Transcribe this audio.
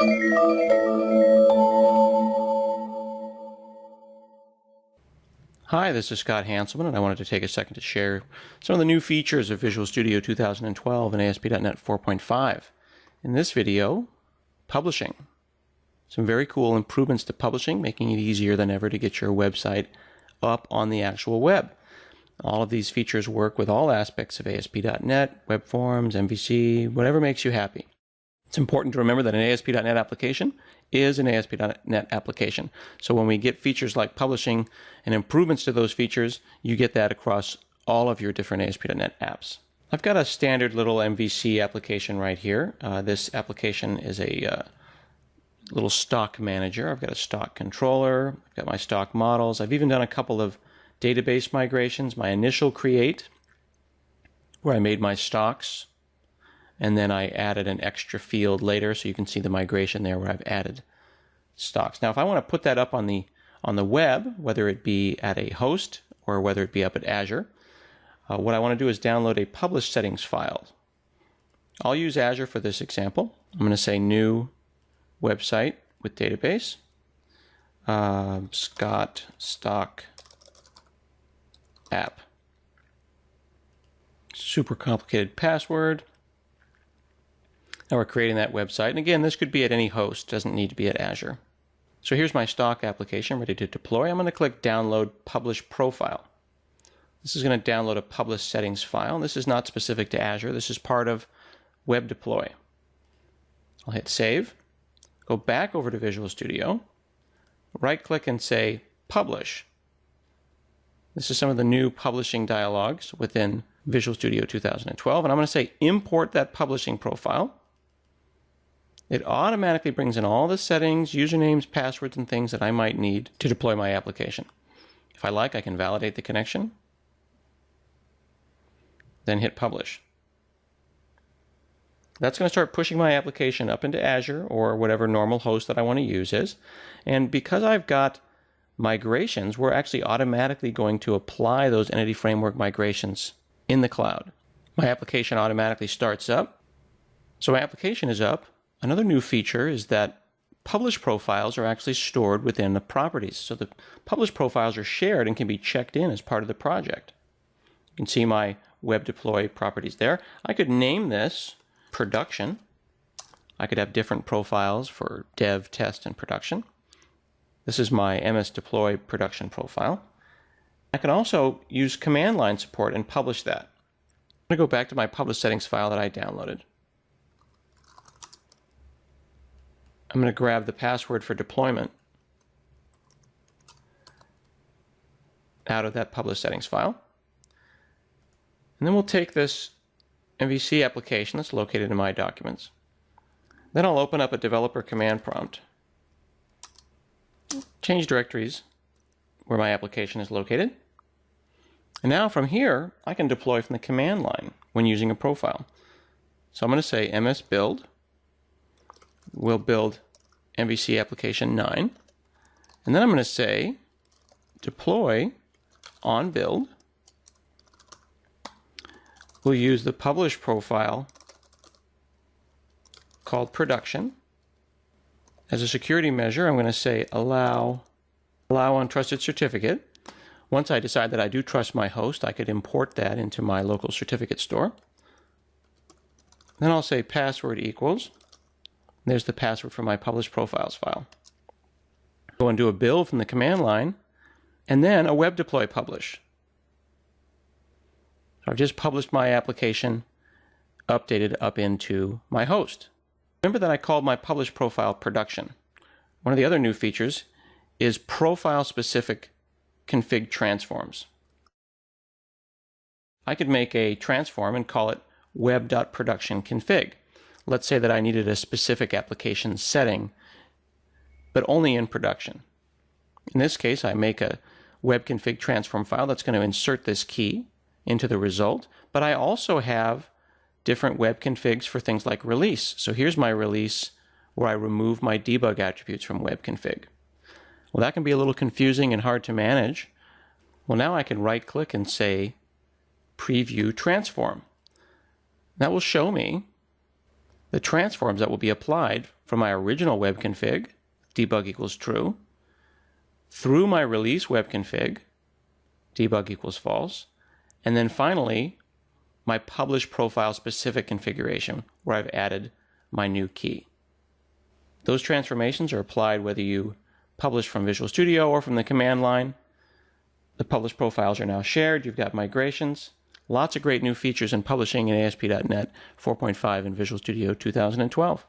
Hi, this is Scott Hanselman, and I wanted to take a second to share some of the new features of Visual Studio 2012 and ASP.NET 4.5. In this video, publishing. Some very cool improvements to publishing, making it easier than ever to get your website up on the actual web. All of these features work with all aspects of ASP.NET, web forms, MVC, whatever makes you happy. It's important to remember that an ASP.NET application is an ASP.NET application. So when we get features like publishing and improvements to those features, you get that across all of your different ASP.NET apps. I've got a standard little MVC application right here. This application is a little stock manager. I've got a stock controller. I've got my stock models. I've even done a couple of database migrations. My initial create, where I made my stocks, and then I added an extra field later, so you can see the migration there where I've added stocks. Now, if I want to put that up on the web, whether it be at a host or whether it be up at Azure, what I want to do is download a publish settings file. I'll use Azure for this example. I'm going to say new website with database, Scott stock app. Super complicated password. Now we're creating that website. And again, this could be at any host, doesn't need to be at Azure. So here's my stock application ready to deploy. I'm going to click Download Publish Profile. This is going to download a publish settings file. This is not specific to Azure. This is part of Web Deploy. I'll hit Save. Go back over to Visual Studio. Right-click and say Publish. This is some of the new publishing dialogues within Visual Studio 2012. And I'm going to say Import that publishing profile. It automatically brings in all the settings, usernames, passwords, and things that I might need to deploy my application. If I like, I can validate the connection, then hit Publish. That's going to start pushing my application up into Azure or whatever normal host that I want to use is. And because I've got migrations, we're actually automatically going to apply those Entity Framework migrations in the cloud. My application automatically starts up. So my application is up. Another new feature is that publish profiles are actually stored within the properties. So the publish profiles are shared and can be checked in as part of the project. You can see my web deploy properties there. I could name this production. I could have different profiles for dev, test, and production. This is my MS Deploy production profile. I can also use command line support and publish that. I'm going to go back to my publish settings file that I downloaded. I'm going to grab the password for deployment out of that publish settings file. And then we'll take this MVC application that's located in my documents. Then I'll open up a developer command prompt. Change directories where my application is located. And now from here, I can deploy from the command line when using a profile. So I'm going to say MS build. We'll build MVC application 9. And then I'm going to say deploy on build. We'll use the publish profile called production. As a security measure, I'm going to say allow on trusted certificate. Once I decide that I do trust my host, I could import that into my local certificate store. Then I'll say password equals. There's the password for my publish profiles file. Go and do a build from the command line, and then a web deploy publish. So I've just published my application, updated up into my host. Remember that I called my publish profile production. One of the other new features is profile-specific config transforms. I could make a transform and call it web.productionconfig. Let's say that I needed a specific application setting, but only in production. In this case, I make a web config transform file that's going to insert this key into the result, but I also have different web configs for things like release. So here's my release where I remove my debug attributes from web config. Well, that can be a little confusing and hard to manage. Well, now I can right-click and say Preview Transform. That will show me the transforms that will be applied from my original web config, debug equals true, through my release web config, debug equals false, and then finally, my publish profile specific configuration, where I've added my new key. Those transformations are applied whether you publish from Visual Studio or from the command line. The published profiles are now shared. You've got migrations. Lots of great new features in publishing in ASP.NET 4.5 in Visual Studio 2012.